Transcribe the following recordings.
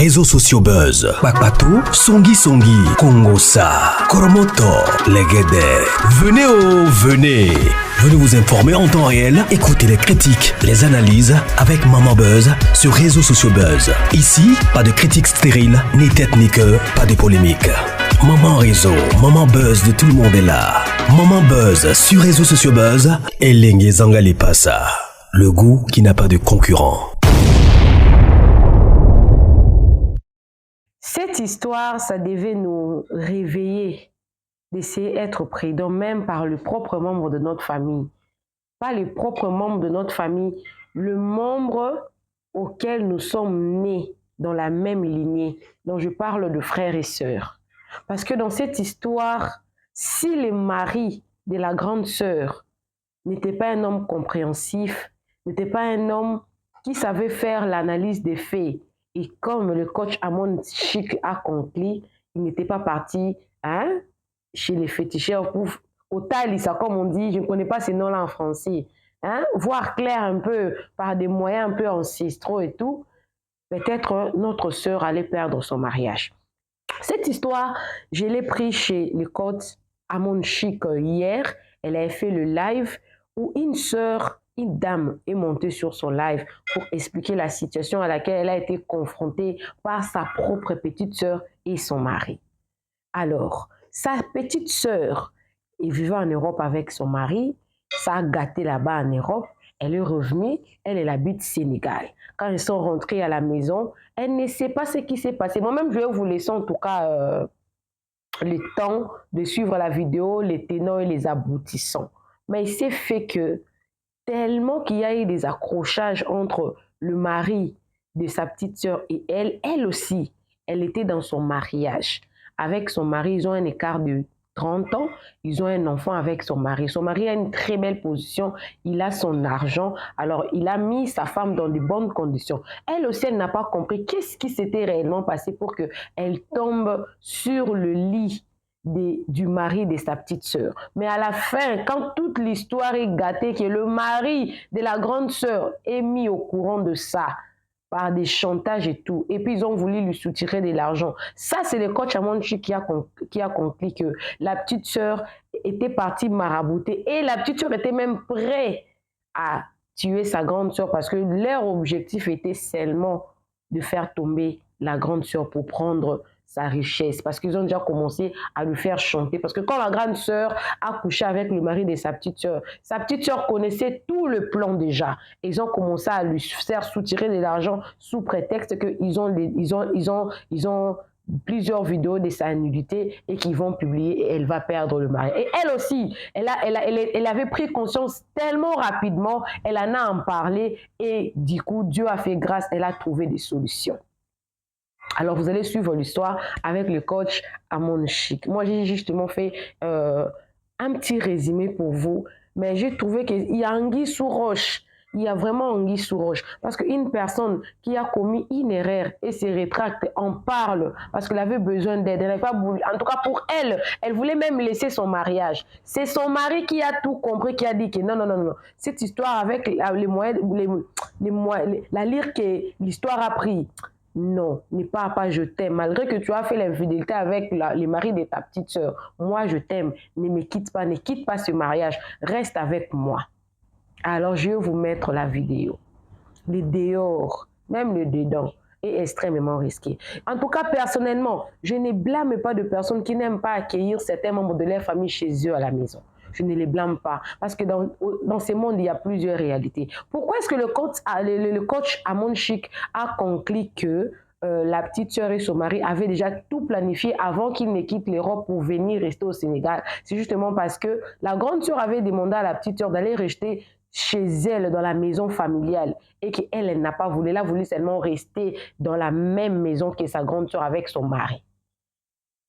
réseaux sociaux buzz. Bakpatou, Songi Songi, Kongosa, Koromoto, Legede. Venez. Venez vous informer en temps réel. Écoutez les critiques, les analyses avec Maman Buzz sur réseaux sociaux buzz. Ici, pas de critiques stériles, ni tête ni queue, pas de polémique. Maman Réseau, Maman Buzz de tout le monde est là. Maman Buzz sur réseaux sociaux buzz et Lengue Zangali Passa. Le goût qui n'a pas de concurrent. Cette histoire, ça devait nous réveiller, d'essayer d'être prudent, même par le propre membre de notre famille. Pas le propre membre de notre famille, le membre auquel nous sommes nés dans la même lignée, dont je parle de frères et sœurs. Parce que dans cette histoire, si le mari de la grande sœur n'était pas un homme compréhensif, n'était pas un homme qui savait faire l'analyse des faits, et comme le coach Amon Chic a conclu, il n'était pas parti chez les féticheurs pour au talisa, comme on dit, je ne connais pas ces noms-là en français, voir clair un peu par des moyens un peu ancestraux et tout, peut-être notre sœur allait perdre son mariage. Cette histoire, je l'ai pris chez le coach Amon Chic hier. Elle avait fait le live où une dame est montée sur son live pour expliquer la situation à laquelle elle a été confrontée par sa propre petite sœur et son mari. Alors, sa petite sœur est vivant en Europe avec son mari, ça a gâté là-bas en Europe, elle est revenue, elle habite Sénégal. Quand ils sont rentrés à la maison, elle ne sait pas ce qui s'est passé. Moi-même, je vais vous laisser en tout cas le temps de suivre la vidéo, les tenants et les aboutissants. Mais il s'est fait que tellement qu'il y a eu des accrochages entre le mari de sa petite sœur et elle aussi, elle était dans son mariage. Avec son mari, ils ont un écart de 30 ans, ils ont un enfant avec son mari. Son mari a une très belle position, il a son argent, alors il a mis sa femme dans de bonnes conditions. Elle aussi, elle n'a pas compris qu'est-ce qui s'était réellement passé pour qu'elle tombe sur le lit du mari de sa petite sœur. Mais à la fin, quand toute l'histoire est gâtée, que le mari de la grande sœur est mis au courant de ça, par des chantages et tout, et puis ils ont voulu lui soutirer de l'argent. Ça, c'est le coach Amonchi qui a conclu que la petite sœur était partie marabouter, et la petite sœur était même prête à tuer sa grande sœur parce que leur objectif était seulement de faire tomber la grande sœur pour prendre sa richesse, parce qu'ils ont déjà commencé à lui faire chanter, parce que quand la grande sœur a couché avec le mari de sa petite sœur connaissait tout le plan déjà. Ils ont commencé à lui faire soutirer de l'argent sous prétexte qu'ils ont plusieurs vidéos de sa nudité et qu'ils vont publier et elle va perdre le mari. Et elle aussi, elle avait pris conscience tellement rapidement, elle en a parlé et du coup, Dieu a fait grâce, elle a trouvé des solutions. Alors, vous allez suivre l'histoire avec le coach Amon Chic. Moi, j'ai justement fait un petit résumé pour vous, mais j'ai trouvé qu'il y a anguille sous roche. Il y a vraiment anguille sous roche. Parce qu'une personne qui a commis une erreur et se rétracte, en parle parce qu'elle avait besoin d'aide. En tout cas, pour elle, elle voulait même laisser son mariage. C'est son mari qui a tout compris, qui a dit que non. Cette histoire avec les moyens, la lyre que l'histoire a pris. Non, ne pars pas, je t'aime. Malgré que tu as fait l'infidélité avec le mari de ta petite sœur, moi je t'aime. Ne me quitte pas ce mariage. Reste avec moi. Alors je vais vous mettre la vidéo. Le dehors, même le dedans, est extrêmement risqué. En tout cas, personnellement, je ne blâme pas de personnes qui n'aiment pas accueillir certains membres de leur famille chez eux à la maison. Je ne les blâme pas. Parce que dans ce monde, il y a plusieurs réalités. Pourquoi est-ce que le coach Amon Chic a conclu que la petite sœur et son mari avaient déjà tout planifié avant qu'ils ne quittent l'Europe pour venir rester au Sénégal? C'est justement parce que la grande sœur avait demandé à la petite sœur d'aller rester chez elle dans la maison familiale et qu'elle, elle n'a pas voulu. Elle a voulu seulement rester dans la même maison que sa grande sœur avec son mari.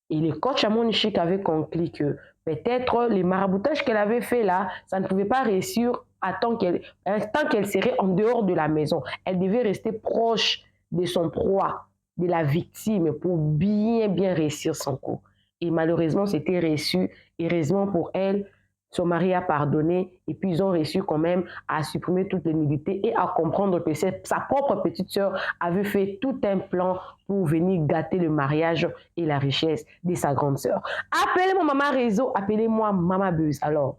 Et le coach Amon Chic avait conclu que peut-être les maraboutages qu'elle avait fait là, ça ne pouvait pas réussir tant qu'elle serait en dehors de la maison. Elle devait rester proche de son proie, de la victime, pour bien réussir son coup. Et malheureusement, c'était réussi. Heureusement pour elle, son mari a pardonné et puis ils ont réussi quand même à supprimer toutes les nullités et à comprendre que sa propre petite sœur avait fait tout un plan pour venir gâter le mariage et la richesse de sa grande sœur. Appelez-moi Maman Réseau, appelez-moi Maman Buzz. Alors,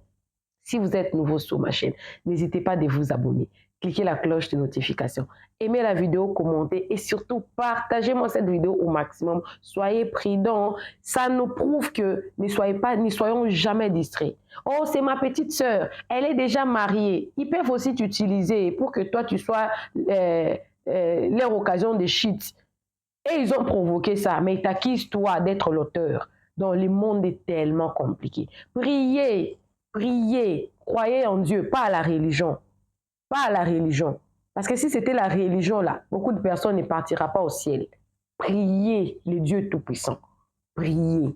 si vous êtes nouveau sur ma chaîne, n'hésitez pas de vous abonner. Cliquez la cloche de notification. Aimez la vidéo, commentez et surtout partagez-moi cette vidéo au maximum. Soyez prudents. Ça nous prouve que ne soyons jamais distraits. Oh, c'est ma petite sœur. Elle est déjà mariée. Ils peuvent aussi t'utiliser pour que toi, tu sois leur occasion de shit. Et ils ont provoqué ça. Mais ils t'accusent, toi, d'être l'auteur. Donc, le monde est tellement compliqué. Priez. Priez, croyez en Dieu, pas à la religion. Pas à la religion. Parce que si c'était la religion, là, beaucoup de personnes ne partiront pas au ciel. Priez le Dieu Tout-Puissant. Priez.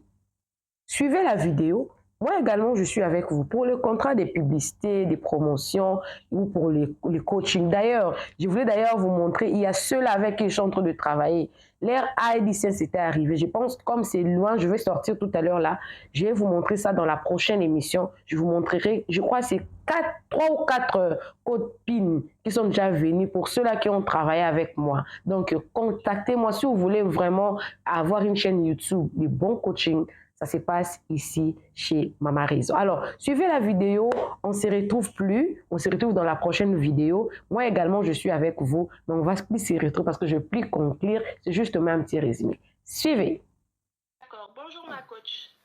Suivez la vidéo. Moi également, je suis avec vous pour le contrat des publicités, des promotions ou pour les coachings. D'ailleurs, je voulais d'ailleurs vous montrer, il y a ceux-là avec qui je suis en train de travailler. L'ère AIDC, c'était arrivé. Je pense que comme c'est loin, je vais sortir tout à l'heure là. Je vais vous montrer ça dans la prochaine émission. Je vous montrerai, je crois que c'est 3 ou 4 copines qui sont déjà venues pour ceux-là qui ont travaillé avec moi. Donc, contactez-moi si vous voulez vraiment avoir une chaîne YouTube, des bons coachings. Ça se passe ici chez Maman Réseau. Alors, suivez la vidéo. On se retrouve dans la prochaine vidéo. Moi également, je suis avec vous. Mais on va plus se retrouver parce que je vais plus conclure. C'est juste un petit résumé. Suivez. D'accord. Bonjour ma coach.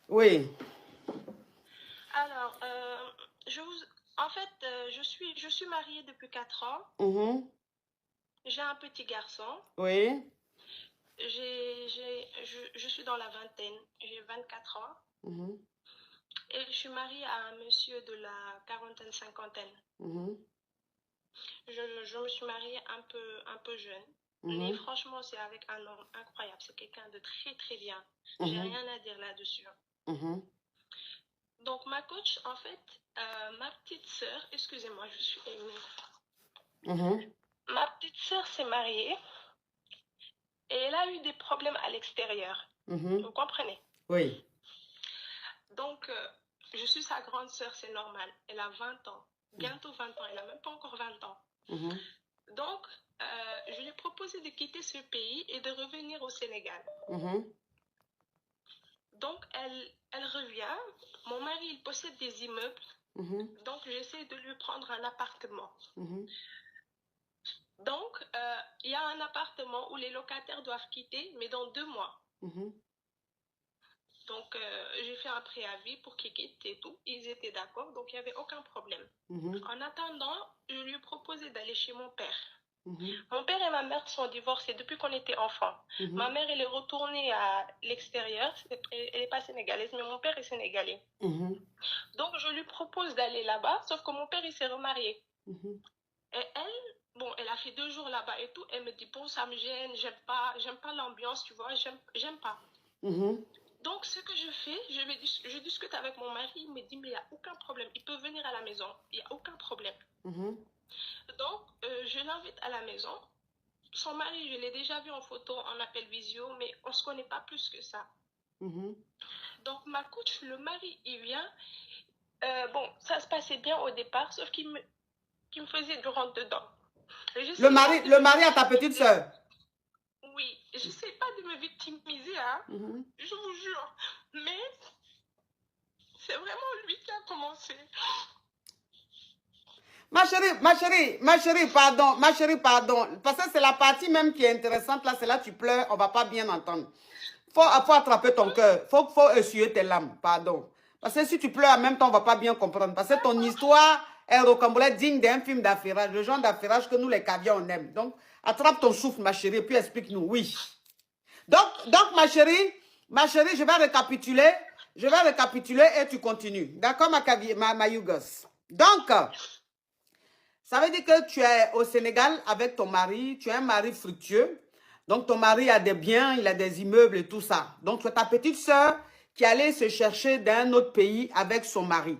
Oui. Alors, en fait, je suis mariée depuis 4 ans. J'ai un petit garçon. Oui. Je suis dans la vingtaine, j'ai 24 ans. Et je suis mariée à un monsieur de la quarantaine-cinquantaine. Je me suis mariée un peu jeune. Mais franchement, c'est avec un homme incroyable. C'est quelqu'un de très, très bien. J'ai rien à dire là-dessus. Donc, ma coach, en fait, ma petite sœur, excusez-moi, je suis émue. Ma petite sœur s'est mariée. Et elle a eu des problèmes à l'extérieur. Vous comprenez? Oui. Donc, je suis sa grande sœur, c'est normal. Elle a 20 ans. Bientôt 20 ans. Elle n'a même pas encore 20 ans. Donc, je lui ai proposé de quitter ce pays et de revenir au Sénégal. Donc, elle revient. Mon mari, il possède des immeubles. Donc, j'essaie de lui prendre un appartement. Donc, il y a un appartement où les locataires doivent quitter, mais dans 2 mois. Donc, j'ai fait un préavis pour qu'ils quittent et tout. Ils étaient d'accord, donc il n'y avait aucun problème. En attendant, je lui ai proposé d'aller chez mon père. Mon père et ma mère sont divorcés depuis qu'on était enfants. Ma mère, elle est retournée à l'extérieur. Elle n'est pas sénégalaise, mais mon père est sénégalais. Donc, je lui propose d'aller là-bas, sauf que mon père, il s'est remarié. Et elle... Bon, elle a fait 2 jours là-bas et tout. Elle me dit, bon, ça me gêne, j'aime pas l'ambiance, tu vois, j'aime pas. Donc, ce que je fais, je discute avec mon mari, il me dit, mais il n'y a aucun problème, il peut venir à la maison, il n'y a aucun problème. Donc, je l'invite à la maison. Son mari, je l'ai déjà vu en photo, en appel visio, mais on ne se connaît pas plus que ça. Donc, ma coach, le mari, il vient. Bon, ça se passait bien au départ, sauf qu'il me faisait du rentre dedans. Le mari à ta petite sœur? Oui, je ne sais pas de me victimiser, hein. Je vous jure. Mais c'est vraiment lui qui a commencé. Ma chérie, pardon. Parce que c'est la partie même qui est intéressante. Là, c'est là que tu pleures, on ne va pas bien entendre. Faut attraper ton cœur. Faut essuyer tes larmes, pardon. Parce que si tu pleures en même temps, on ne va pas bien comprendre. Parce que ton histoire est rocambolesque, digne d'un film d'affairage. Le genre d'affairage que nous, les caviars, on aime. Donc, attrape ton souffle, ma chérie, et puis explique-nous. Oui. Donc, ma chérie, je vais récapituler. Et tu continues. D'accord, ma Yougos? Donc, ça veut dire que tu es au Sénégal avec ton mari. Tu es un mari fructueux. Donc, ton mari a des biens, il a des immeubles et tout ça. Donc, tu as ta petite soeur qui allait se chercher dans un autre pays avec son mari.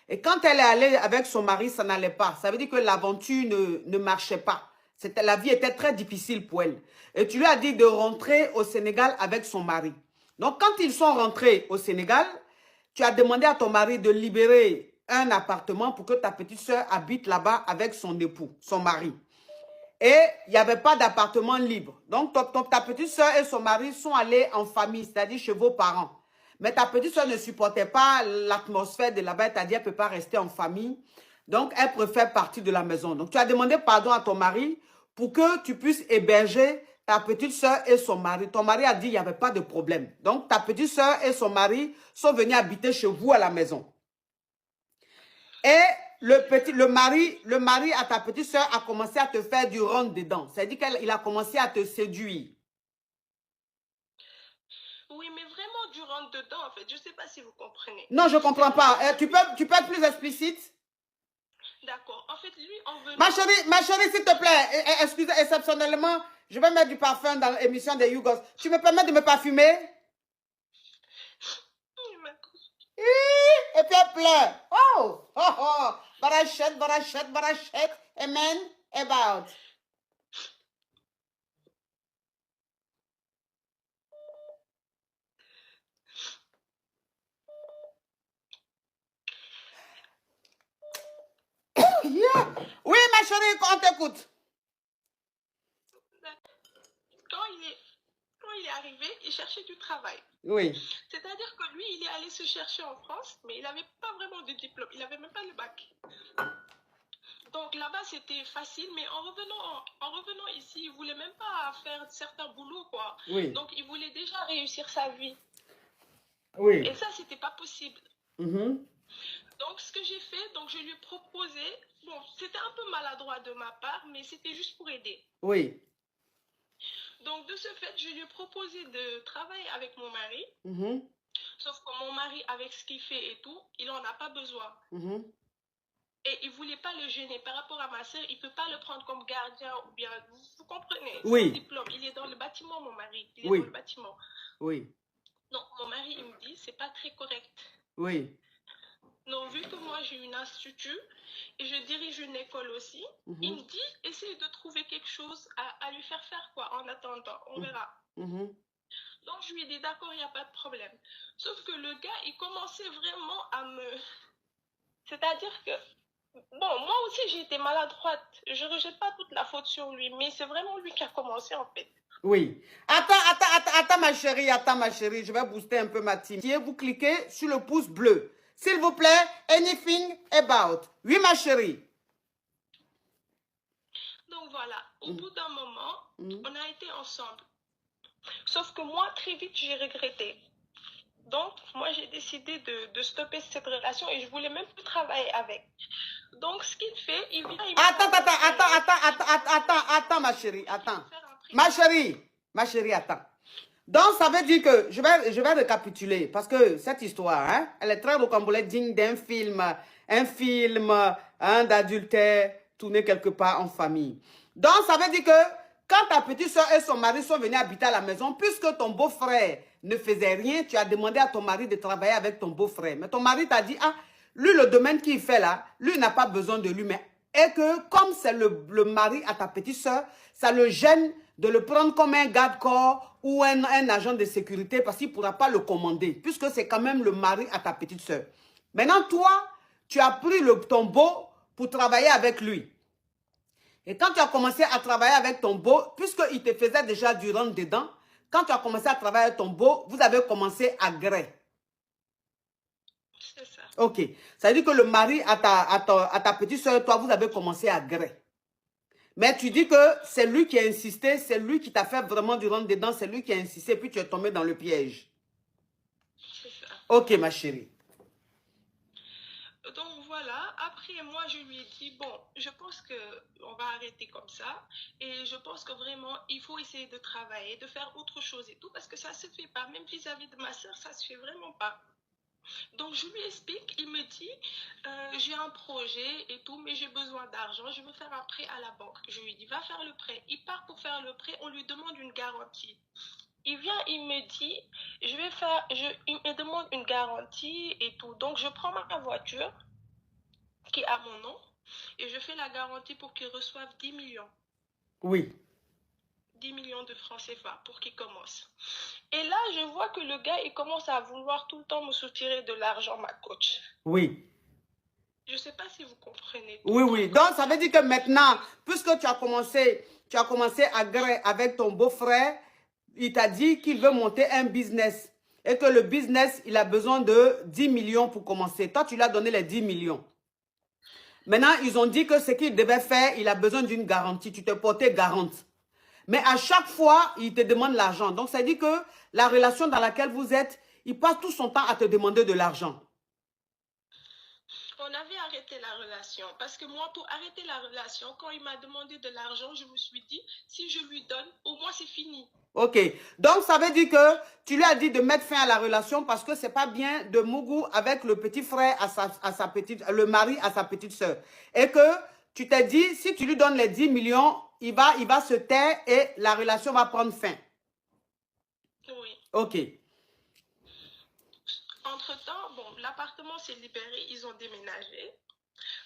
Et quand elle est allée avec son mari, ça n'allait pas. Ça veut dire que l'aventure ne marchait pas. La vie était très difficile pour elle. Et tu lui as dit de rentrer au Sénégal avec son mari. Donc, quand ils sont rentrés au Sénégal, tu as demandé à ton mari de libérer un appartement pour que ta petite soeur habite là-bas avec son époux, son mari. Et il n'y avait pas d'appartement libre. Donc, ta petite soeur et son mari sont allés en famille, c'est-à-dire chez vos parents. Mais ta petite soeur ne supportait pas l'atmosphère de là-bas, c'est-à-dire qu'elle ne peut pas rester en famille. Donc, elle préfère partir de la maison. Donc, tu as demandé pardon à ton mari pour que tu puisses héberger ta petite soeur et son mari. Ton mari a dit qu'il n'y avait pas de problème. Donc, ta petite soeur et son mari sont venus habiter chez vous à la maison. Et le mari à ta petite soeur a commencé à te faire du rentre-dedans. C'est-à-dire qu'il a commencé à te séduire. Oui, mais vraiment du rentre-dedans, en fait. Je ne sais pas si vous comprenez. Non, je ne comprends pas. Tu peux être plus explicite? D'accord. En fait, lui, en venant... Ma chérie, s'il te plaît, excusez, exceptionnellement, je vais mettre du parfum dans l'émission de Yougos. Tu me permets de me parfumer? Et puis elle pleure. Oh, oh, oh. Barachet, amen, about. Yeah. Oui, ma chérie, on t'écoute. Quand il est arrivé, il cherchait du travail. Oui. C'est-à-dire que lui, il est allé se chercher en France, mais il n'avait pas vraiment de diplôme. Il n'avait même pas le bac. Donc là-bas, c'était facile, mais en revenant ici, il ne voulait même pas faire certains boulots, quoi. Oui. Donc, il voulait déjà réussir sa vie. Oui. Et ça, ce n'était pas possible. Donc, ce que j'ai fait, donc je lui ai proposé, bon, c'était un peu maladroit de ma part, mais c'était juste pour aider. Oui. Donc, de ce fait, je lui ai proposé de travailler avec mon mari. Sauf que mon mari, avec ce qu'il fait et tout, il n'en a pas besoin. Et il ne voulait pas le gêner. Par rapport à ma soeur, il ne peut pas le prendre comme gardien ou bien... Vous comprenez? Oui. Son diplôme. Il est dans le bâtiment, mon mari. Il est Oui. dans le bâtiment. Oui. Donc, mon mari, il me dit, c'est pas très correct. Oui. Donc, vu que moi, j'ai une institut et je dirige une école aussi, il me dit, essaye de trouver quelque chose à lui faire quoi, en attendant. On verra. Donc, je lui ai dit, d'accord, il n'y a pas de problème. Sauf que le gars, il commençait vraiment à me... C'est-à-dire que, bon, moi aussi, j'ai été maladroite. Je ne rejette pas toute la faute sur lui, mais c'est vraiment lui qui a commencé, en fait. Oui. Attends, ma chérie. Je vais booster un peu ma team. Vous cliquez sur le pouce bleu. S'il vous plaît, anything about. Oui, ma chérie. Donc, voilà. Au bout d'un moment, on a été ensemble. Sauf que moi, très vite, j'ai regretté. Donc, moi, j'ai décidé de stopper cette relation et je voulais même plus travailler avec. Donc, ce qu'il fait, il vient... Attends, ma chérie, attends. Ma chérie, attends. Donc, ça veut dire que, je vais récapituler, parce que cette histoire, hein, elle est très rocambolesque, digne d'un film, d'adultère, tourné quelque part en famille. Donc, ça veut dire que, quand ta petite soeur et son mari sont venus habiter à la maison, puisque ton beau-frère ne faisait rien, tu as demandé à ton mari de travailler avec ton beau-frère. Mais ton mari t'a dit, ah, lui, le domaine qu'il fait là, lui n'a pas besoin de lui. Et que comme c'est le mari à ta petite soeur, ça le gêne de le prendre comme un garde-corps ou un agent de sécurité parce qu'il ne pourra pas le commander, puisque c'est quand même le mari à ta petite soeur. Maintenant, toi, tu as pris ton beau pour travailler avec lui. Et quand tu as commencé à travailler avec ton beau, puisqu'il te faisait déjà du rentre-dedans, quand tu as commencé à travailler avec ton beau, vous avez commencé à gré. C'est ça. Ok. Ça veut dire que le mari à ta petite soeur et toi, vous avez commencé à gré. Mais tu dis que c'est lui qui a insisté, c'est lui qui t'a fait vraiment du rentre-dedans, c'est lui qui a insisté, puis tu es tombé dans le piège. C'est ça. Ok, ma chérie. Donc voilà, après moi je lui ai dit, bon, je pense qu'on va arrêter comme ça et je pense que vraiment il faut essayer de travailler, de faire autre chose et tout parce que ça se fait pas, même vis-à-vis de ma soeur, ça se fait vraiment pas. Donc je lui explique, il me dit, j'ai un projet et tout, mais j'ai besoin d'argent, je veux faire un prêt à la banque. Je lui dis, va faire le prêt. Il part pour faire le prêt, on lui demande une garantie. Il vient, il me dit, il me demande une garantie et tout. Donc, je prends ma voiture qui est à mon nom et je fais la garantie pour qu'il reçoive 10 millions. Oui. 10 millions de francs CFA pour qu'il commence. Et là, je vois que le gars, il commence à vouloir tout le temps me soutirer de l'argent, ma coach. Oui. Je ne sais pas si vous comprenez. Oui, oui. Donc, ça veut dire que maintenant, puisque tu as commencé à gré avec ton beau-frère, il t'a dit qu'il veut monter un business. Et que le business, il a besoin de 10 millions pour commencer. Toi, tu lui as donné les 10 millions. Maintenant, ils ont dit que ce qu'il devait faire, il a besoin d'une garantie. Tu te portais garante. Mais à chaque fois, il te demande l'argent. Donc, ça dit que la relation dans laquelle vous êtes, il passe tout son temps à te demander de l'argent. On avait arrêté la relation. Parce que moi, pour arrêter la relation, quand il m'a demandé de l'argent, je me suis dit, si je lui donne, au moins c'est fini. Ok. Donc, ça veut dire que tu lui as dit de mettre fin à la relation parce que c'est pas bien de mougou avec le petit frère le mari à sa petite soeur. Et que tu t'es dit, si tu lui donnes les 10 millions, il va se taire et la relation va prendre fin. Oui. Ok. Entre-temps, bon, l'appartement s'est libéré, ils ont déménagé.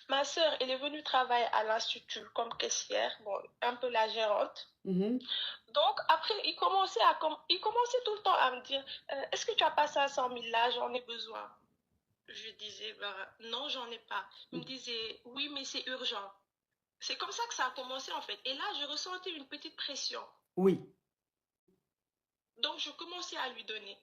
Ma soeur, elle est venue travailler à l'institut comme caissière, bon, un peu la gérante. Donc, après, il commençait tout le temps à me dire, est-ce que tu as pas 500 000 là, j'en ai besoin. Je disais, non, j'en ai pas. Il me disait, oui, mais c'est urgent. C'est comme ça que ça a commencé en fait. Et là, je ressentais une petite pression. Oui. Donc, je commençais à lui donner.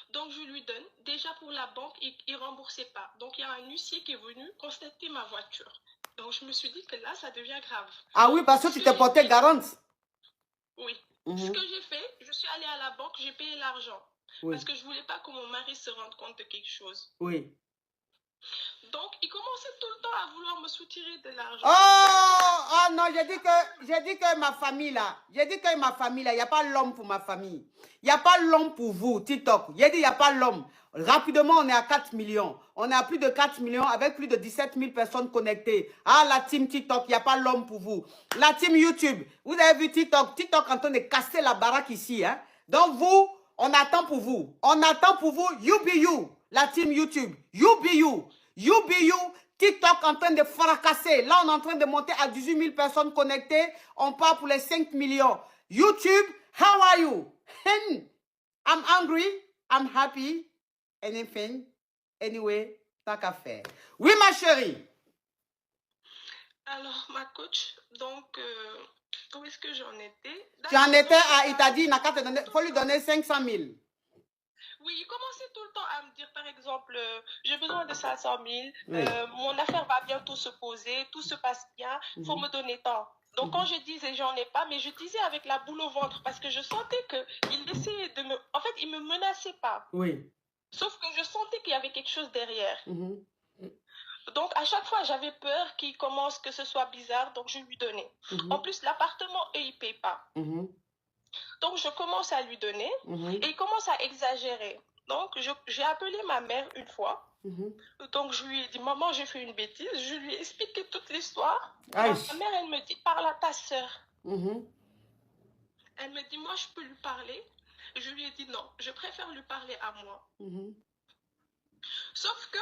Donc, je lui donne. Déjà, pour la banque, il ne remboursait pas. Donc, il y a un huissier qui est venu constater ma voiture. Donc, je me suis dit que là, ça devient grave. Ah oui, parce que tu t'es porté garante. Oui. Ce que j'ai fait, je suis allée à la banque, j'ai payé l'argent. Oui. Parce que je ne voulais pas que mon mari se rende compte de quelque chose. Oui. Donc, il commençait tout le temps à vouloir me soutirer de l'argent. Oh non, j'ai dit que ma famille là, il n'y a pas l'homme pour ma famille. Il n'y a pas l'homme pour vous, TikTok. J'ai dit, il n'y a pas l'homme. Rapidement, on est à 4 millions. On est à plus de 4 millions avec plus de 17 000 personnes connectées. Ah, la team TikTok, il n'y a pas l'homme pour vous. La team YouTube, vous avez vu TikTok. TikTok en train de casser la baraque ici. Hein? Donc vous, on attend pour vous. On attend pour vous, you be you. La team YouTube, you be you. You be you, TikTok en train de fracasser. Là, on est en train de monter à 18 000 personnes connectées. On part pour les 5 millions. YouTube, how are you? I'm angry. I'm happy. Anything. Anyway, tant qu'à faire. Oui, ma chérie. Alors, ma coach, donc, où est-ce que j'en étais? Tu en étais à, il t'a dit, il faut lui donner 500 000. Oui, il commençait tout le temps à me dire, par exemple, j'ai besoin de 500 000, mon affaire va bientôt se poser, tout se passe bien, il faut me donner tant. Donc, quand je disais, j'en ai pas, mais je disais avec la boule au ventre parce que je sentais qu'il essayait de me... En fait, il me menaçait pas. Oui. Sauf que je sentais qu'il y avait quelque chose derrière. Donc, à chaque fois, j'avais peur qu'il commence, que ce soit bizarre, donc je lui donnais. En plus, l'appartement, eux, ils ne payent pas. Donc, je commence à lui donner et il commence à exagérer. Donc, j'ai appelé ma mère une fois. Donc, je lui ai dit, maman, j'ai fait une bêtise. Je lui ai expliqué toute l'histoire. Ma mère, elle me dit, parle à ta soeur. Elle me dit, moi, je peux lui parler. Je lui ai dit, non, je préfère lui parler à moi. Sauf que,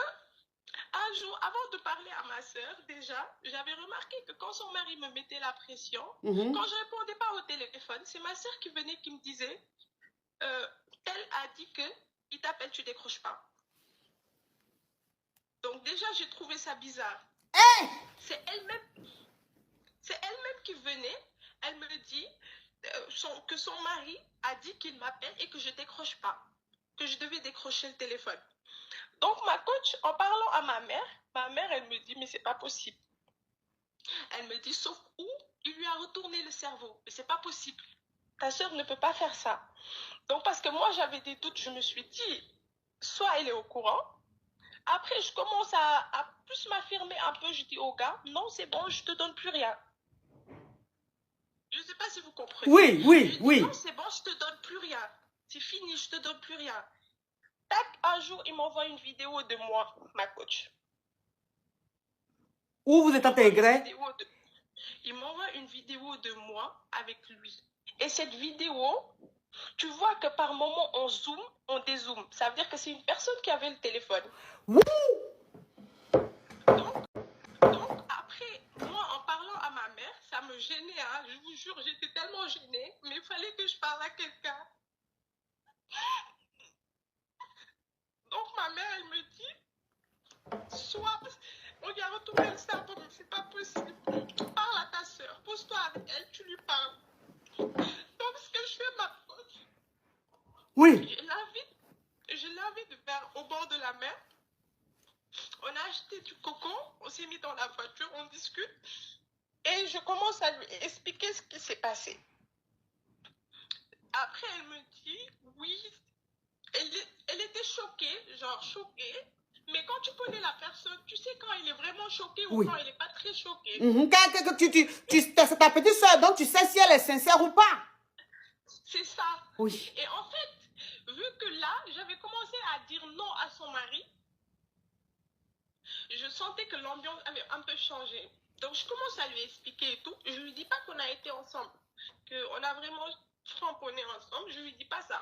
un jour, avant de parler à ma soeur, déjà, j'avais remarqué que quand son mari me mettait la pression, quand je ne répondais pas au téléphone, c'est ma soeur qui venait qui me disait, elle a dit qu'il t'appelle, tu décroches pas. Donc déjà, j'ai trouvé ça bizarre. C'est elle-même qui venait, elle me dit que son mari a dit qu'il m'appelle et que je décroche pas, que je devais décrocher le téléphone. Donc, ma coach, en parlant à ma mère, elle me dit, mais c'est pas possible. Elle me dit, sauf où il lui a retourné le cerveau. Mais c'est pas possible. Ta soeur ne peut pas faire ça. Donc, parce que moi, j'avais des doutes, je me suis dit, soit elle est au courant. Après, je commence à plus m'affirmer un peu. Je dis au gars, non, c'est bon, je te donne plus rien. Je ne sais pas si vous comprenez. Oui. Non, c'est bon, je te donne plus rien. C'est fini, je te donne plus rien. Tac, un jour, il m'envoie une vidéo de moi, ma coach. Où vous êtes intégré? Il m'envoie une vidéo de moi avec lui. Et cette vidéo, tu vois que par moment, on zoome, on dézoome. Ça veut dire que c'est une personne qui avait le téléphone. Donc, après, moi, en parlant à ma mère, ça me gênait. Hein. Je vous jure, j'étais tellement gênée. Mais il fallait que je parle à quelqu'un. reviens, retourne le cerveau, mais c'est pas possible. Parle à ta soeur, pose-toi avec elle, tu lui parles. Donc, ce que je fais maintenant, Oui. je l'invite vers au bord de la mer. On a acheté du coco, on s'est mis dans la voiture, on discute. Et je commence à lui expliquer ce qui s'est passé. Après, elle me dit, oui, elle était choquée, genre choquée. Mais quand tu connais la personne, tu sais quand il est vraiment choqué ou quand il n'est pas très choqué. C'est ta petite soeur, donc tu sais si elle est sincère ou pas. C'est ça. Oui. Et en fait, vu que là, j'avais commencé à dire non à son mari, je sentais que l'ambiance avait un peu changé. Donc, je commence à lui expliquer et tout. Je lui dis pas qu'on a été ensemble, qu'on a vraiment cramponné ensemble. Je lui dis pas ça.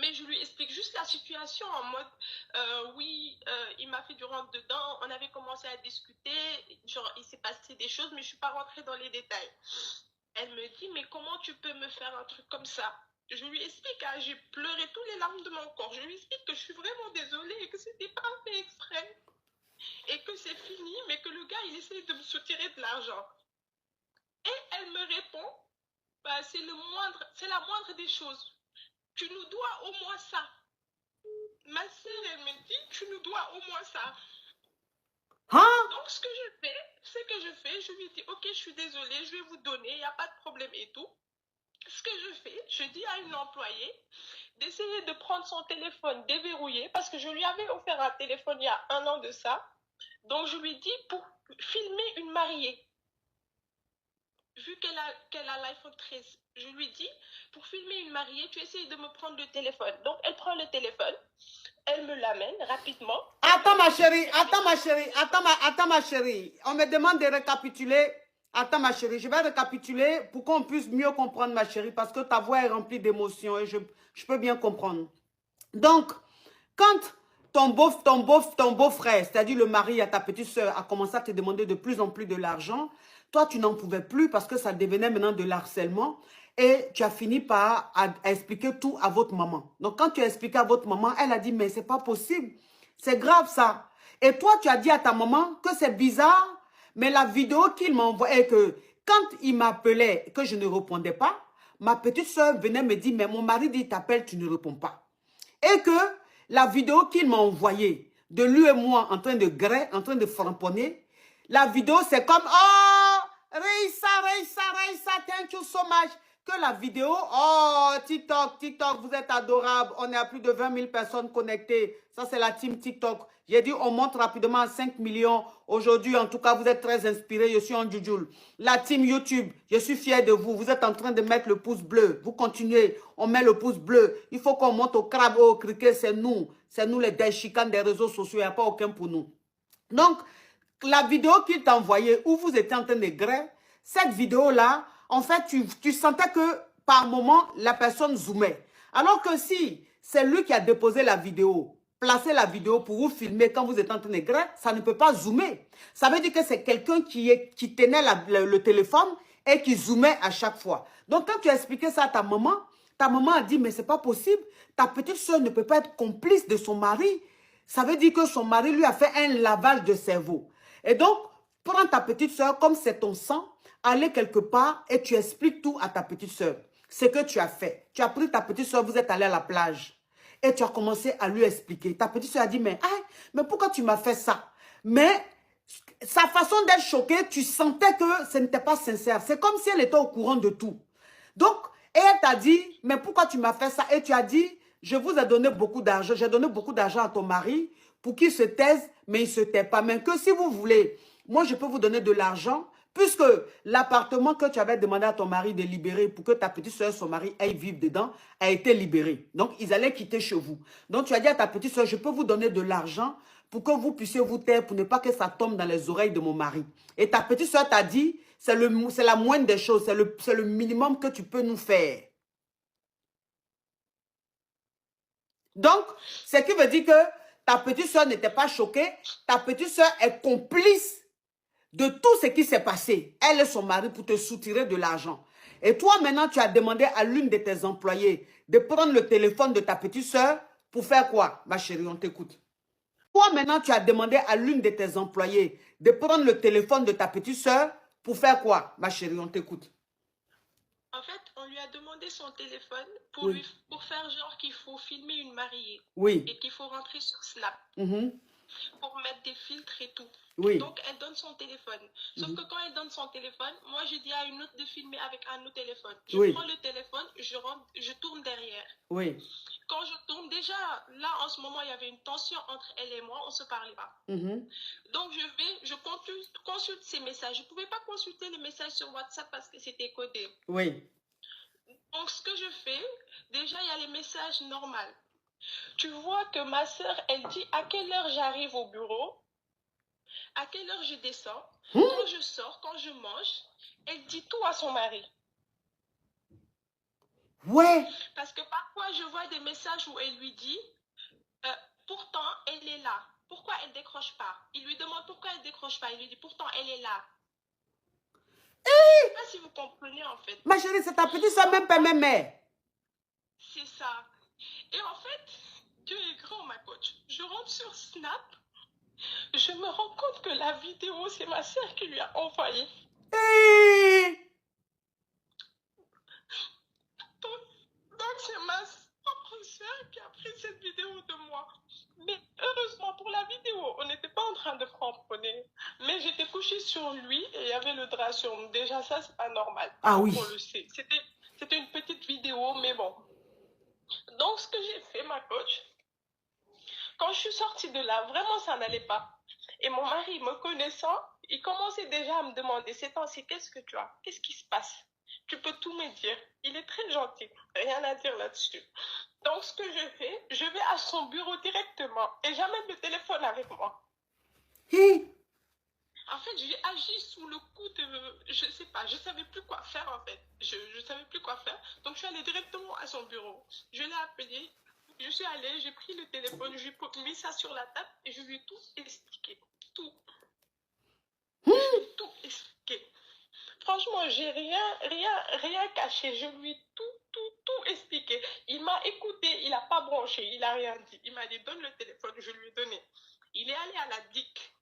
Mais je lui explique juste la situation en mode, oui, il m'a fait du rentre dedans, on avait commencé à discuter, genre il s'est passé des choses, mais je ne suis pas rentrée dans les détails. Elle me dit, mais comment tu peux me faire un truc comme ça? Je lui explique, hein, j'ai pleuré tous les larmes de mon corps. Je lui explique que je suis vraiment désolée et que ce n'était pas fait exprès. Et que c'est fini, mais que le gars, il essaie de me soutirer de l'argent. Et elle me répond, bah, c'est la moindre des choses. Tu nous dois au moins ça. Ma sœur, elle me dit, tu nous dois au moins ça. Hein? Donc, ce que je fais, je lui dis, ok, je suis désolée, je vais vous donner, il n'y a pas de problème et tout. Ce que je fais, je dis à une employée d'essayer de prendre son téléphone déverrouillé, parce que je lui avais offert un téléphone il y a 1 an de ça. Donc, je lui dis pour filmer une mariée. Vu qu'elle a l'iPhone 13, je lui dis, pour filmer une mariée, tu essayes de me prendre le téléphone. Donc, elle prend le téléphone, elle me l'amène rapidement. Attends ma chérie, attends ma chérie. On me demande de récapituler. Attends ma chérie, je vais récapituler pour qu'on puisse mieux comprendre ma chérie, parce que ta voix est remplie d'émotions et je peux bien comprendre. Donc, quand ton beau-frère, c'est-à-dire le mari à ta petite soeur, a commencé à te demander de plus en plus de l'argent, toi, tu n'en pouvais plus parce que ça devenait maintenant de l'harcèlement et tu as fini par expliquer tout à votre maman. Donc, quand tu as expliqué à votre maman, elle a dit, mais c'est pas possible, c'est grave ça. Et toi, tu as dit à ta maman que c'est bizarre, mais la vidéo qu'il m'a envoyée, que quand il m'appelait, que je ne répondais pas, ma petite soeur venait me dire, mais mon mari dit, t'appelle, tu ne réponds pas. Et que la vidéo qu'il m'a envoyée, de lui et moi en train de grêler, en train de framponner, la vidéo c'est comme, oh, Reissa, thank you so much. Que la vidéo, oh, TikTok, vous êtes adorable. On est à plus de 20 000 personnes connectées. Ça, c'est la team TikTok. J'ai dit, on monte rapidement à 5 millions. Aujourd'hui, en tout cas, vous êtes très inspirés. Je suis en Djoujoul. La team YouTube, je suis fier de vous. Vous êtes en train de mettre le pouce bleu. Vous continuez. On met le pouce bleu. Il faut qu'on monte au crabe, au cricket. C'est nous. C'est nous les déchicanes des réseaux sociaux. Il n'y a pas aucun pour nous. Donc, la vidéo qu'il t'a envoyée où vous étiez en train de grêler, cette vidéo-là, en fait, tu sentais que par moment, la personne zoomait. Alors que si c'est lui qui a déposé la vidéo, placé la vidéo pour vous filmer quand vous êtes en train de grêler, ça ne peut pas zoomer. Ça veut dire que c'est quelqu'un qui tenait le téléphone et qui zoomait à chaque fois. Donc, quand tu as expliqué ça à ta maman a dit, mais c'est pas possible. Ta petite soeur ne peut pas être complice de son mari. Ça veut dire que son mari lui a fait un lavage de cerveau. Et donc, prends ta petite soeur comme c'est ton sang, allez quelque part et tu expliques tout à ta petite soeur. Ce que tu as fait. Tu as pris ta petite soeur, vous êtes allé à la plage. Et tu as commencé à lui expliquer. Ta petite soeur a dit, mais pourquoi tu m'as fait ça? Mais sa façon d'être choquée, tu sentais que ce n'était pas sincère. C'est comme si elle était au courant de tout. Donc, et elle t'a dit, mais pourquoi tu m'as fait ça? Et tu as dit, je vous ai donné beaucoup d'argent. J'ai donné beaucoup d'argent à ton mari pour qu'il se taise, mais il ne se tait pas. Mais que si vous voulez, moi, je peux vous donner de l'argent. Puisque l'appartement que tu avais demandé à ton mari de libérer pour que ta petite soeur, son mari, aille vivre dedans, a été libéré. Donc, ils allaient quitter chez vous. Donc, tu as dit à ta petite soeur, je peux vous donner de l'argent pour que vous puissiez vous taire, pour ne pas que ça tombe dans les oreilles de mon mari. Et ta petite soeur t'a dit, c'est la moindre des choses, c'est le minimum que tu peux nous faire. Donc, ce qui veut dire que ta petite soeur n'était pas choquée, ta petite soeur est complice de tout ce qui s'est passé. Elle et son mari pour te soutirer de l'argent. Et toi, maintenant, tu as demandé à l'une de tes employés de prendre le téléphone de ta petite soeur pour faire quoi? Ma chérie, on t'écoute. Toi, maintenant, tu as demandé à l'une de tes employés de prendre le téléphone de ta petite soeur pour faire quoi, ma chérie? On t'écoute. En fait, on lui a demandé son téléphone Oui. pour faire genre qu'il faut filmer une mariée. Oui. Et qu'il faut rentrer sur Snap. Pour mettre des filtres et tout. Oui. Donc, elle donne son téléphone. Sauf que quand elle donne son téléphone, moi, je dis à une autre de filmer avec un autre téléphone. Je prends le téléphone, je tourne derrière. Oui. Quand je tourne, déjà, là, en ce moment, il y avait une tension entre elle et moi. On ne se parlait pas. Donc, je consulte ses messages. Je ne pouvais pas consulter les messages sur WhatsApp parce que c'était codé. Oui. Donc, ce que je fais, déjà, il y a les messages normaux. Tu vois que ma soeur, elle dit à quelle heure j'arrive au bureau, à quelle heure je descends, quand je sors, quand je mange. Elle dit tout à son mari. Ouais. Parce que parfois, je vois des messages où elle lui dit, pourtant, elle est là. Pourquoi elle ne décroche pas? Il lui demande pourquoi elle ne décroche pas. Il lui dit, pourtant, elle est là. Je ne sais pas si vous comprenez, en fait. Ma chérie, c'est ta petite soeur, même pas même mère. C'est ça. Et en fait, Dieu est grand, ma coach. Je rentre sur Snap. Je me rends compte que la vidéo, c'est ma soeur qui lui a envoyé. Donc c'est ma propre soeur qui a pris cette vidéo de moi. Mais heureusement pour la vidéo, on n'était pas en train de cramponner. Mais j'étais couchée sur lui et il y avait le drap sur nous. Déjà ça, c'est pas normal. Ah oui. On le sait. C'était une petite vidéo, mais bon. Donc ce que j'ai fait, ma coach, quand je suis sortie de là, vraiment ça n'allait pas. Et mon mari, me connaissant, il commençait déjà à me demander, ces temps-ci, qu'est-ce que tu as? Qu'est-ce qui se passe? Tu peux tout me dire. Il est très gentil. Rien à dire là-dessus. Donc, ce que je fais, je vais à son bureau directement et j'amène le téléphone avec moi. En fait, j'ai agi sous le coup de... Je sais pas, je savais plus quoi faire en fait. Je savais plus quoi faire. Donc, je suis allée directement à son bureau. Je l'ai appelé. Je suis allée, j'ai pris le téléphone, je lui ai mis ça sur la table et je lui ai tout expliqué. Tout. Je lui ai tout expliqué. Franchement, j'ai rien caché. Je lui ai tout expliqué. Il m'a écouté, il n'a pas branché, il n'a rien dit. Il m'a dit, donne le téléphone, je lui ai donné. Il est allé à la DIC.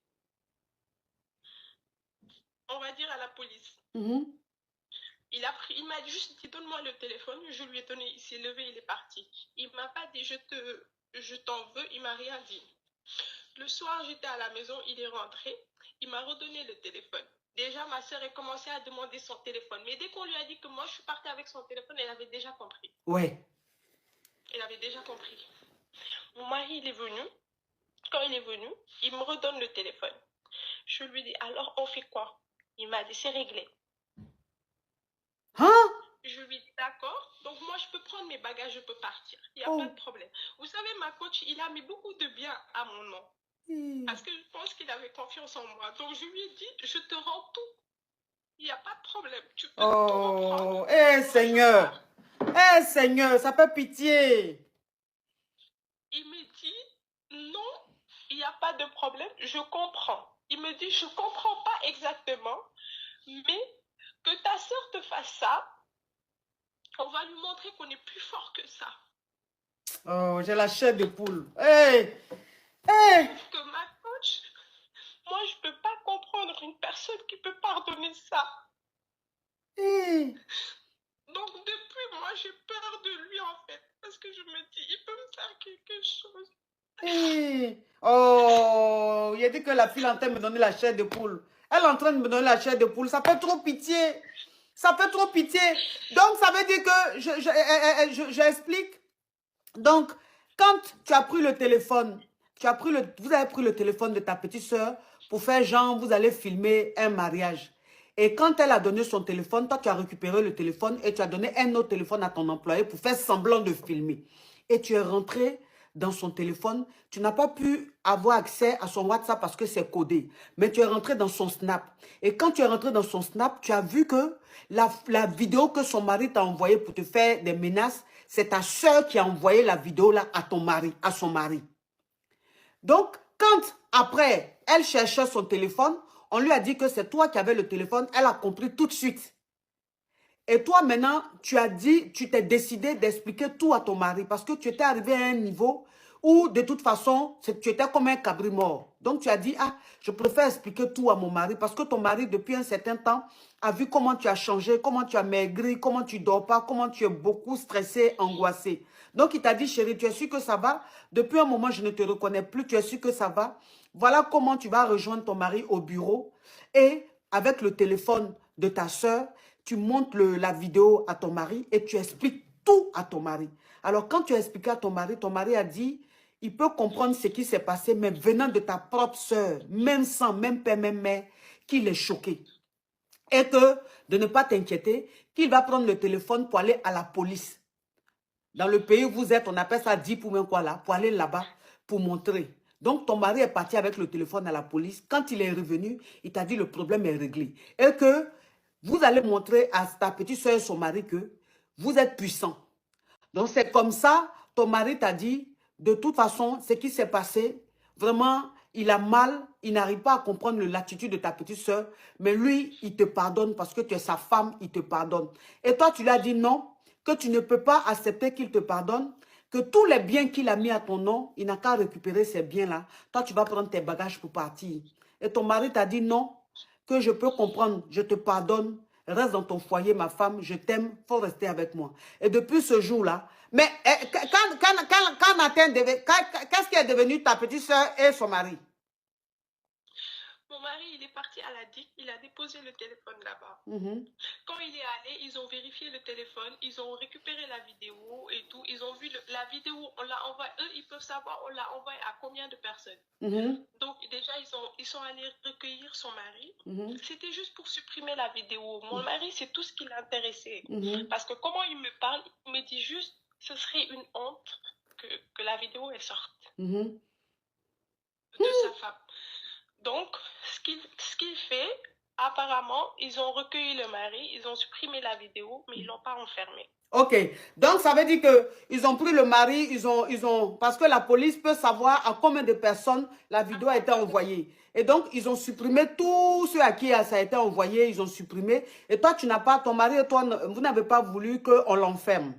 On va dire à la police. Il m'a juste dit, donne-moi le téléphone. Je lui ai donné, il s'est levé, il est parti. Il ne m'a pas dit, je t'en veux, il ne m'a rien dit. Le soir, j'étais à la maison, il est rentré. Il m'a redonné le téléphone. Déjà, ma soeur a commencé à demander son téléphone. Mais dès qu'on lui a dit que moi, je suis partie avec son téléphone, elle avait déjà compris. Ouais. Elle avait déjà compris. Mon mari, il est venu. Quand il est venu, il me redonne le téléphone. Je lui dis, alors, on fait quoi? Il m'a dit, c'est réglé. Je lui dis, d'accord. Donc, moi, je peux prendre mes bagages, je peux partir. Il n'y a pas de problème. Vous savez, ma coach, il a mis beaucoup de bien à mon nom. Parce que je pense qu'il avait confiance en moi. Donc, je lui ai dit, je te rends tout. Il n'y a pas de problème. Tu peux tout reprendre. Seigneur. Seigneur, ça fait pitié. Il me dit, non, il n'y a pas de problème. Je comprends. Il me dit, je ne comprends pas exactement. Mais que ta soeur te fasse ça, on va lui montrer qu'on est plus fort que ça. Oh, j'ai la chair de poule. Que ma coach, moi, je ne peux pas comprendre une personne qui peut pardonner ça. Donc, depuis, moi, j'ai peur de lui, en fait. Parce que je me dis, il peut me faire quelque chose. Oh, il a dit que la fille est en train de me donner la chair de poule. Elle est en train de me donner la chair de poule. Ça fait trop pitié. Ça fait trop pitié. Donc, ça veut dire que j'explique. Donc, quand tu as pris le téléphone, vous avez pris le téléphone de ta petite soeur pour faire genre, vous allez filmer un mariage. Et quand elle a donné son téléphone, toi, tu as récupéré le téléphone et tu as donné un autre téléphone à ton employé pour faire semblant de filmer. Et tu es rentré dans son téléphone. Tu n'as pas pu avoir accès à son WhatsApp parce que c'est codé. Mais tu es rentré dans son Snap. Et quand tu es rentré dans son Snap, tu as vu que la vidéo que son mari t'a envoyée pour te faire des menaces, c'est ta soeur qui a envoyé la vidéo là à ton mari, à son mari. Donc, quand après, elle cherchait son téléphone, on lui a dit que c'est toi qui avais le téléphone, elle a compris tout de suite. Et toi maintenant, tu t'es décidé d'expliquer tout à ton mari parce que tu étais arrivé à un niveau ou de toute façon, tu étais comme un cabri mort. Donc tu as dit, ah, je préfère expliquer tout à mon mari parce que ton mari, depuis un certain temps, a vu comment tu as changé, comment tu as maigri, comment tu dors pas, comment tu es beaucoup stressé, angoissé. Donc il t'a dit, chérie, tu es sûr que ça va? Depuis un moment, je ne te reconnais plus, tu es sûr que ça va? Voilà comment tu vas rejoindre ton mari au bureau et avec le téléphone de ta soeur, tu montres la vidéo à ton mari et tu expliques tout à ton mari. Alors, quand tu as expliqué à ton mari a dit, il peut comprendre ce qui s'est passé, mais venant de ta propre soeur, même sang, même père, même mère, qu'il est choqué. Et que, de ne pas t'inquiéter, qu'il va prendre le téléphone pour aller à la police. Dans le pays où vous êtes, on appelle ça 10 pour même quoi là, pour aller là-bas, pour montrer. Donc, ton mari est parti avec le téléphone à la police. Quand il est revenu, il t'a dit le problème est réglé. Et que vous allez montrer à ta petite soeur et son mari que vous êtes puissant. Donc, c'est comme ça, ton mari t'a dit, de toute façon, ce qui s'est passé, vraiment, il a mal, il n'arrive pas à comprendre l'attitude de ta petite soeur, mais lui, il te pardonne parce que tu es sa femme, il te pardonne. Et toi, tu lui as dit non, que tu ne peux pas accepter qu'il te pardonne, que tous les biens qu'il a mis à ton nom, il n'a qu'à récupérer ces biens-là. Toi, tu vas prendre tes bagages pour partir. Et ton mari t'a dit non, que je peux comprendre, je te pardonne, reste dans ton foyer, ma femme, je t'aime, il faut rester avec moi. Et depuis ce jour-là, mais quand Nathan qu'est-ce qui est devenu ta petite soeur et son mari? Mon mari, il est parti à la DIC, il a déposé le téléphone là-bas. Quand il est allé, ils ont vérifié le téléphone, ils ont récupéré la vidéo et tout. Ils ont vu la vidéo, on l'a envoyée, eux, ils peuvent savoir, on l'a envoyée à combien de personnes. Donc, déjà, ils sont allés recueillir son mari. C'était juste pour supprimer la vidéo. Mon mari, c'est tout ce qui l'intéressait. Parce que comment il me parle, il me dit juste, ce serait une honte que la vidéo, elle sorte de sa femme. Donc, ce qu'il fait, apparemment, ils ont recueilli le mari, ils ont supprimé la vidéo, mais ils ne l'ont pas enfermé. Ok, donc ça veut dire qu'ils ont pris le mari, parce que la police peut savoir à combien de personnes la vidéo a été envoyée. Et donc, ils ont supprimé tous ceux à qui ça a été envoyé, ils ont supprimé. Et toi, tu n'as pas, ton mari et toi, vous n'avez pas voulu qu'on l'enferme.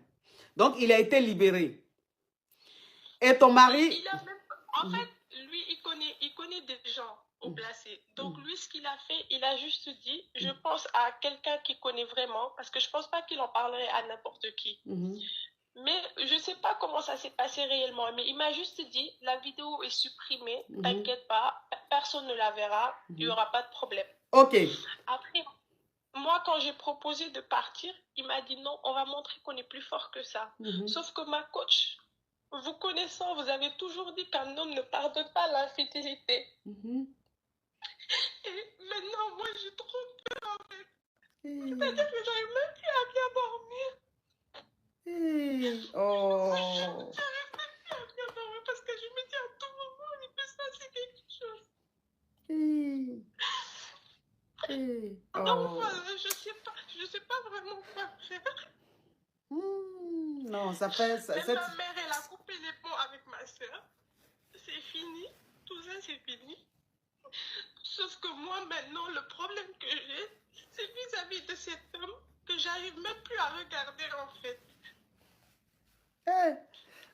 Donc, il a été libéré. Et ton mari... En fait, lui, il connaît des gens au placé. Donc, lui, ce qu'il a fait, il a juste dit, je pense à quelqu'un qui connaît vraiment, parce que je ne pense pas qu'il en parlerait à n'importe qui. Mais je ne sais pas comment ça s'est passé réellement, mais il m'a juste dit, la vidéo est supprimée, t'inquiète pas, personne ne la verra, il n'y aura pas de problème. Ok. Après, moi, quand j'ai proposé de partir, il m'a dit non, on va montrer qu'on est plus fort que ça. Sauf que ma coach, vous connaissant, vous avez toujours dit qu'un homme ne pardonne pas l'infidélité. Et maintenant, moi, j'ai trop peur, en fait. C'est-à-dire que j'arrive même plus à bien dormir. J'arrive même plus à bien dormir parce que je me dis à tout moment, il peut se passer quelque chose. Donc, je sais pas vraiment quoi faire. Non, ça fait... Ma mère, elle a coupé les ponts avec ma soeur. C'est fini. Tout ça, c'est fini. Sauf que moi, maintenant, le problème que j'ai, c'est vis-à-vis de cet homme que j'arrive même plus à regarder, en fait.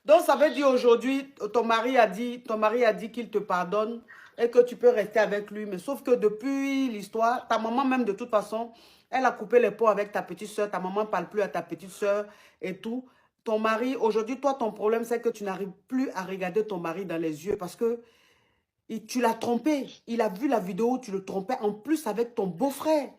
Donc, ça veut dire aujourd'hui, ton mari a dit qu'il te pardonne et que tu peux rester avec lui. Mais sauf que depuis l'histoire, ta maman même, de toute façon, elle a coupé les ponts avec ta petite soeur. Ta maman ne parle plus à ta petite soeur et tout. Ton mari, aujourd'hui, toi, ton problème, c'est que tu n'arrives plus à regarder ton mari dans les yeux parce que tu l'as trompé. Il a vu la vidéo où tu le trompais en plus avec ton beau-frère.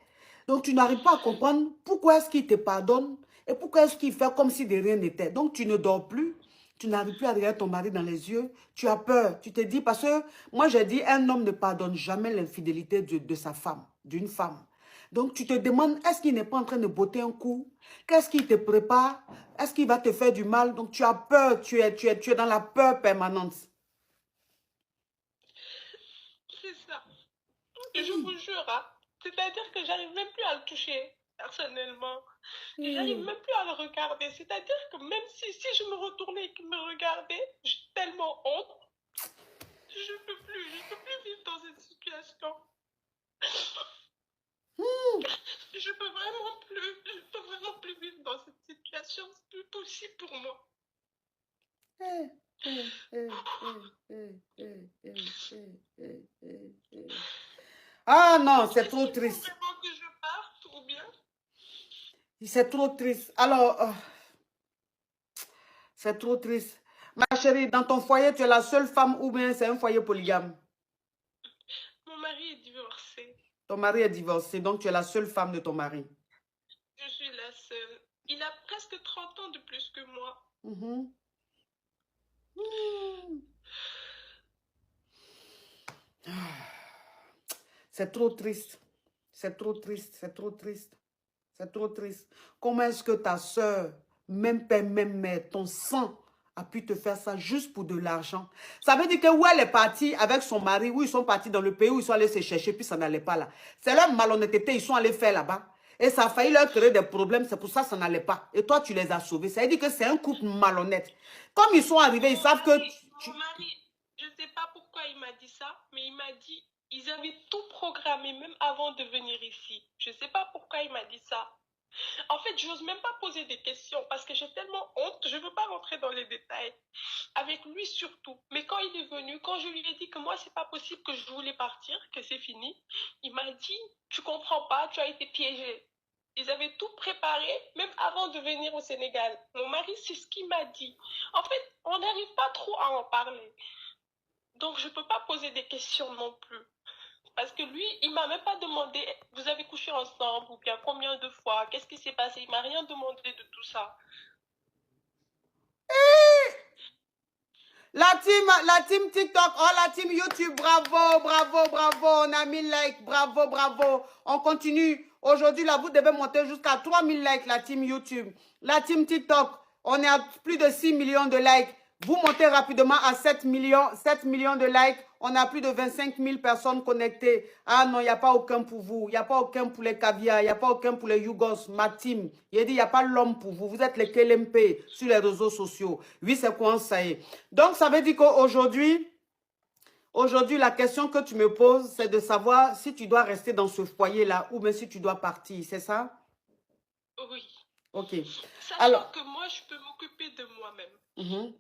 Donc, tu n'arrives pas à comprendre pourquoi est-ce qu'il te pardonne et pourquoi est-ce qu'il fait comme si de rien n'était. Donc, tu ne dors plus. Tu n'arrives plus à regarder ton mari dans les yeux. Tu as peur. Tu te dis, parce que moi, j'ai dit, un homme ne pardonne jamais l'infidélité de sa femme, d'une femme. Donc, tu te demandes, est-ce qu'il n'est pas en train de botter un coup? Qu'est-ce qu'il te prépare? Est-ce qu'il va te faire du mal? Donc, tu as peur. Tu es dans la peur permanente. C'est ça. Et je vous jure, hein, c'est-à-dire que j'arrive même plus à le toucher, personnellement. J'arrive même plus à le regarder. C'est-à-dire que même si je me retournais et qu'il me regardait, j'ai tellement honte. Je peux plus vivre dans cette situation. Je peux vraiment plus vivre dans cette situation. C'est plus possible pour moi. Ah non, c'est trop triste. Vraiment que je parte ou bien? C'est trop triste. Alors, c'est trop triste. Ma chérie, dans ton foyer, tu es la seule femme ou bien c'est un foyer polygame? Mon mari est divorcé. Ton mari est divorcé, donc tu es la seule femme de ton mari. Je suis la seule. Il a presque 30 ans de plus que moi. C'est trop triste. C'est trop triste. C'est trop triste. C'est trop triste. Comment est-ce que ta soeur, même père, même mère, ton sang, a pu te faire ça juste pour de l'argent? Ça veut dire que où elle est partie avec son mari, où ils sont partis dans le pays où ils sont allés se chercher, puis ça n'allait pas là. C'est leur malhonnêteté, ils sont allés faire là-bas. Et ça a failli leur créer des problèmes, c'est pour ça que ça n'allait pas. Et toi, tu les as sauvés. Ça veut dire que c'est un couple malhonnête. Comme ils sont arrivés, ils savent que... Mon mari, je ne sais pas pourquoi il m'a dit ça, mais il m'a dit, ils avaient tout programmé même avant de venir ici. Je ne sais pas pourquoi il m'a dit ça. En fait, je n'ose même pas poser des questions parce que j'ai tellement honte, je ne veux pas rentrer dans les détails. Avec lui surtout. Mais quand il est venu, quand je lui ai dit que moi, c'est pas possible, que je voulais partir, que c'est fini, il m'a dit, tu comprends pas, tu as été piégé. Ils avaient tout préparé, même avant de venir au Sénégal. Mon mari, c'est ce qu'il m'a dit. En fait, on n'arrive pas trop à en parler. Donc, je ne peux pas poser des questions non plus. Parce que lui, il ne m'a même pas demandé, vous avez couché ensemble ou bien combien de fois, qu'est-ce qui s'est passé? Il ne m'a rien demandé de tout ça. La team TikTok, oh la team YouTube, bravo, bravo, bravo, on a 1000 likes, bravo, bravo. On continue. Aujourd'hui, là, vous devez monter jusqu'à 3000 likes, la team YouTube. La team TikTok, on est à plus de 6 millions de likes. Vous montez rapidement à 7 millions de likes. On a plus de 25 000 personnes connectées. Ah non, il n'y a pas aucun pour vous. Il n'y a pas aucun pour les caviar. Il n'y a pas aucun pour les Yougos, ma team. Il dit, il n'y a pas l'homme pour vous. Vous êtes les KLMP sur les réseaux sociaux. Oui, c'est quoi ça y est. Donc, ça veut dire qu'aujourd'hui, la question que tu me poses, c'est de savoir si tu dois rester dans ce foyer-là ou bien si tu dois partir. C'est ça? Oui. Ok. Sachant que moi, je peux m'occuper de moi-même.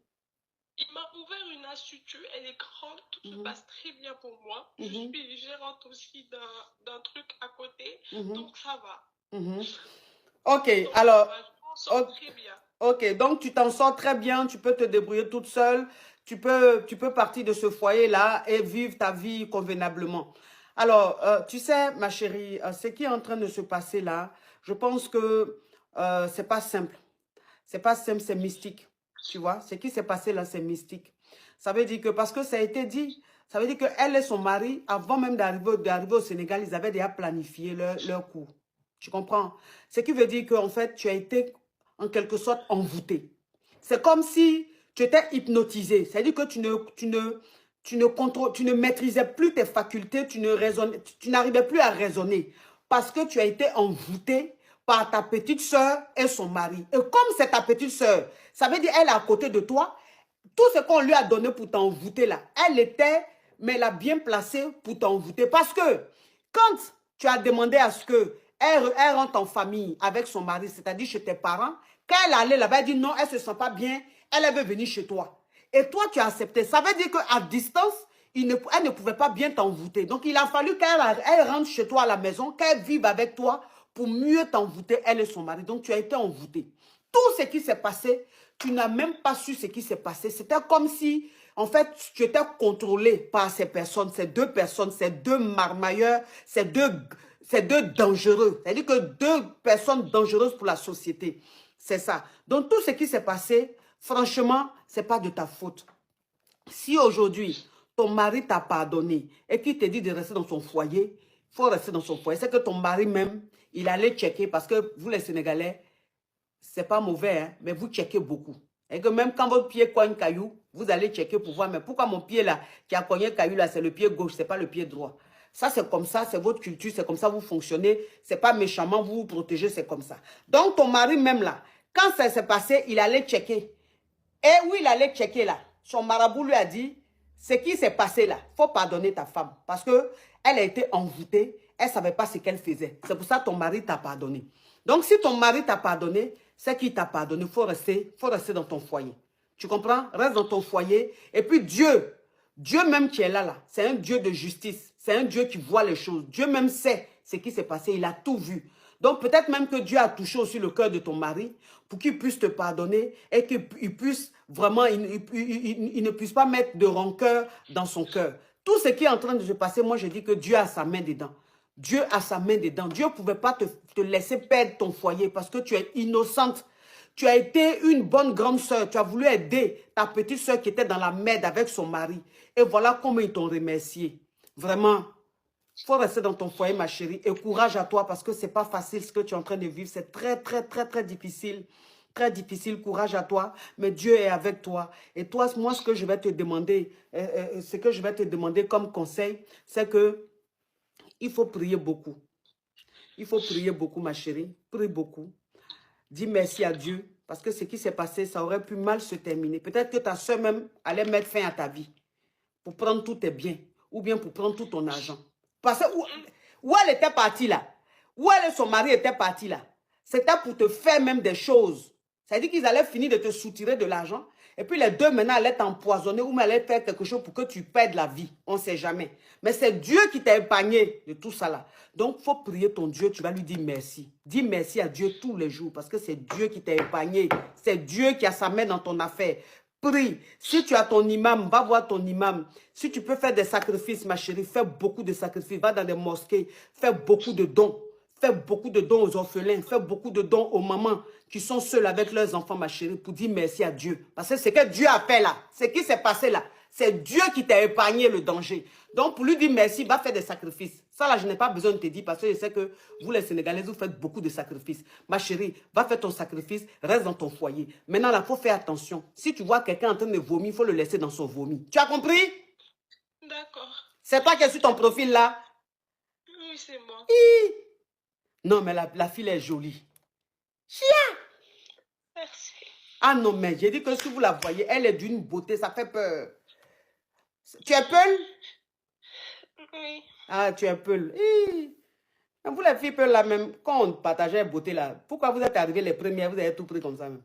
Il m'a ouvert une institut, elle est grande, tout se passe très bien pour moi. Je suis gérante aussi d'un truc à côté, donc ça va. Ok, donc, alors... je m'en sors très bien. Ok, donc tu t'en sors très bien, tu peux te débrouiller toute seule, tu peux partir de ce foyer-là et vivre ta vie convenablement. Alors, tu sais, ma chérie, ce qui est en train de se passer là, je pense que c'est pas simple. C'est pas simple, c'est mystique. Tu vois, ce qui s'est passé là, c'est mystique. Ça veut dire que, parce que ça a été dit, ça veut dire qu'elle et son mari, avant même d'arriver au Sénégal, ils avaient déjà planifié leur coup. Tu comprends? Ce qui veut dire qu'en fait, tu as été en quelque sorte envoûté. C'est comme si tu étais hypnotisé. C'est-à-dire que tu ne maîtrisais plus tes facultés, tu n'arrivais plus à raisonner parce que tu as été envoûté par ta petite soeur et son mari. Et comme c'est ta petite soeur, ça veut dire qu'elle est à côté de toi. Tout ce qu'on lui a donné pour t'envoûter là, mais elle a bien placé pour t'envoûter. Parce que quand tu as demandé à ce qu'elle rentre en famille avec son mari, c'est-à-dire chez tes parents, quand elle allait là-bas, elle dit non, elle ne se sent pas bien, elle veut venir chez toi. Et toi, tu as accepté. Ça veut dire qu'à distance, elle ne pouvait pas bien t'envoûter. Donc, il a fallu qu'elle rentre chez toi à la maison, qu'elle vive avec toi pour mieux t'envoûter, elle et son mari. Donc, tu as été envoûté. Tout ce qui s'est passé, tu n'as même pas su ce qui s'est passé. C'était comme si, en fait, tu étais contrôlé par ces personnes, ces deux marmailleurs, ces deux dangereux. C'est-à-dire que deux personnes dangereuses pour la société. C'est ça. Donc, tout ce qui s'est passé, franchement, ce n'est pas de ta faute. Si aujourd'hui, ton mari t'a pardonné et qu'il te dit de rester dans son foyer, il faut rester dans son foyer. C'est que ton mari même, il allait checker parce que vous, les Sénégalais, c'est pas mauvais, hein, mais vous checkez beaucoup. Et que même quand votre pied cogne caillou, vous allez checker pour voir, mais pourquoi mon pied là, qui a cogné caillou là, c'est le pied gauche, c'est pas le pied droit. Ça, c'est comme ça, c'est votre culture, c'est comme ça vous fonctionnez, c'est pas méchamment, vous vous protégez, c'est comme ça. Donc, ton mari même là, quand ça s'est passé, il allait checker. Et où il allait checker là, son marabout lui a dit, ce qui s'est passé là, il faut pardonner ta femme. Parce qu'elle a été envoûtée, elle ne savait pas ce qu'elle faisait. C'est pour ça que ton mari t'a pardonné. Donc, si ton mari t'a pardonné, c'est qu'il t'a pardonné. Il faut rester dans ton foyer. Tu comprends? Reste dans ton foyer. Et puis Dieu même qui est là, c'est un Dieu de justice. C'est un Dieu qui voit les choses. Dieu même sait ce qui s'est passé. Il a tout vu. Donc peut-être même que Dieu a touché aussi le cœur de ton mari pour qu'il puisse te pardonner et qu'il puisse vraiment, il ne puisse pas mettre de rancœur dans son cœur. Tout ce qui est en train de se passer, moi je dis que Dieu a sa main dedans. Dieu a sa main dedans. Dieu ne pouvait pas te laisser perdre ton foyer parce que tu es innocente. Tu as été une bonne grande sœur. Tu as voulu aider ta petite sœur qui était dans la merde avec son mari. Et voilà comment ils t'ont remercié. Vraiment, il faut rester dans ton foyer, ma chérie. Et courage à toi parce que ce n'est pas facile ce que tu es en train de vivre. C'est très, très, très, très difficile. Très difficile. Courage à toi. Mais Dieu est avec toi. Et toi, moi, ce que je vais te demander, comme conseil, c'est que il faut prier beaucoup. Il faut prier beaucoup, ma chérie. Prie beaucoup. Dis merci à Dieu, parce que ce qui s'est passé, ça aurait pu mal se terminer. Peut-être que ta soeur même allait mettre fin à ta vie pour prendre tous tes biens ou bien pour prendre tout ton argent. Parce que où elle était partie là, où son mari était parti là, c'était pour te faire même des choses. Ça veut dire qu'ils allaient finir de te soutirer de l'argent et puis les deux maintenant allaient t'empoisonner ou allaient faire quelque chose pour que tu perdes la vie. On ne sait jamais. Mais c'est Dieu qui t'a épargné de tout ça là. Donc, il faut prier ton Dieu, tu vas lui dire merci. Dis merci à Dieu tous les jours parce que c'est Dieu qui t'a épargné. C'est Dieu qui a sa main dans ton affaire. Prie. Si tu as ton imam, va voir ton imam. Si tu peux faire des sacrifices, ma chérie, fais beaucoup de sacrifices. Va dans des mosquées, fais beaucoup de dons. Fais beaucoup de dons aux orphelins. Fais beaucoup de dons aux mamans qui sont seules avec leurs enfants, ma chérie, pour dire merci à Dieu. Parce que ce que Dieu a fait là, ce qui s'est passé là, c'est Dieu qui t'a épargné le danger. Donc, pour lui dire merci, va faire des sacrifices. Ça, là, je n'ai pas besoin de te dire parce que je sais que vous, les Sénégalais, vous faites beaucoup de sacrifices. Ma chérie, va faire ton sacrifice, reste dans ton foyer. Maintenant, là, il faut faire attention. Si tu vois quelqu'un en train de vomir, il faut le laisser dans son vomi. Tu as compris? D'accord. C'est toi qui es sur ton profil, là? Oui, c'est moi. Non, mais la fille est jolie. Merci. Ah non, mais j'ai dit que si vous la voyez, elle est d'une beauté, ça fait peur. Tu es Peul? Oui. Ah, tu es Peul. Vous les filles Peul là même, quand on partageait la beauté là, pourquoi vous êtes arrivés les premières, vous avez tout pris comme ça même?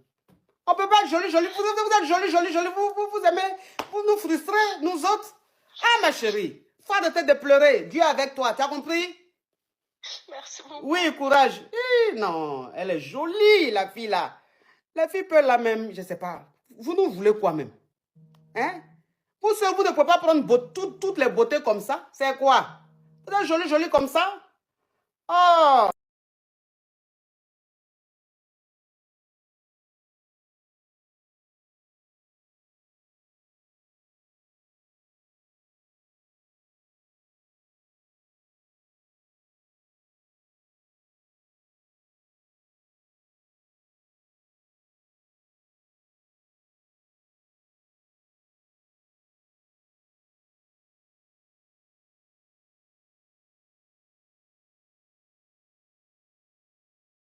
On ne peut pas être joli, vous êtes joli, vous aimez, vous nous frustrez, nous autres. Ah ma chérie, faut arrêter de pleurer, Dieu est avec toi, tu as compris? Merci beaucoup. Oui, courage. Non, elle est jolie la fille là. La fille Peul là même, je ne sais pas, vous nous voulez quoi même? Hein? Vous seul, vous ne pouvez pas prendre toutes les beautés comme ça. C'est quoi? Vous êtes joli comme ça? Oh!